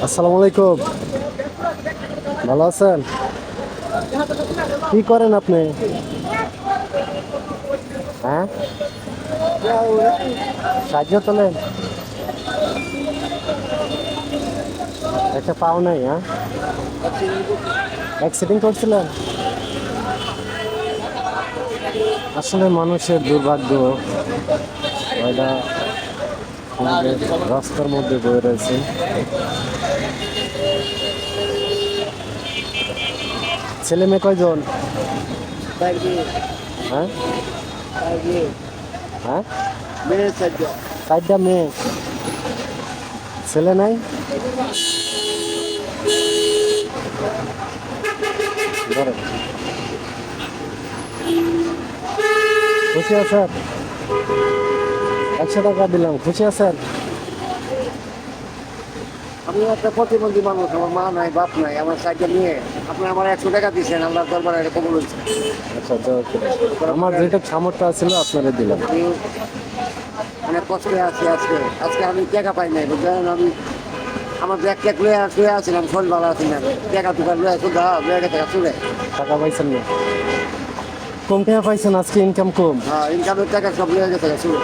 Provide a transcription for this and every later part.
আসসালামু আলাইকুম। ভালো আছেন? কি করেন আপনি? হ্যাঁ, সাহায্য তোলেন। একটা পাও নাই? হ্যাঁ, অ্যাক্সিডেন্ট করছিলেন? আসলে মানুষের দুর্ভাগ্য, এটা আমাদের রাস্তার মধ্যে বয়ে রয়েছে। ছেলে মেয়ে কয়জন? হ্যাঁ হ্যাঁ, চারটা মেয়ে। ছেলে নাই? ধরেন। খুশি আছেন? 100 টাকা দিলাম, খুশি আছেন? আমি একটা প্রতিবন্ধী মানুষ, আমার মা নাই, বাপ নাই, আমার সাইকেল নিয়ে আপনি আমার 100 টাকা দিচ্ছেন, আল্লাহ দরবারে এটা কবুল হয়েছে। আচ্ছা, আমার যেটা সামর্থ্য ছিল আপনারা দিলাম। আমি অনেক কষ্টে আছি আজকে। আজকে আমি টাকা পাই নাই, বুঝলেন? আমি আমার ব্যাগ ট্যাগ লয়ে আসছিলাম, শরীর ভালো আছি না, টাকা টুকা লয়ে শুধু লয়ে গেছে চলে। টাকা পাইছেন না? কম টাকা পাইছেন, আজকে ইনকাম কম। হ্যাঁ, ইনকামের টাকা সব লয়ে গেছে চলে।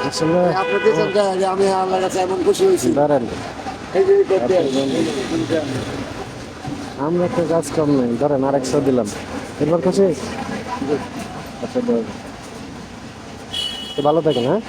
আসলে আপনি দিয়েছেন যে আমি আল্লাহর কাছে এমন খুশি হয়েছি। ধরেন, এই যে করতে আমরা তো কাজ কম নেই, ধরেন আর 100 দিলাম। এরপর খুশি? আচ্ছা, তো ভালো থাকেন। হ্যাঁ।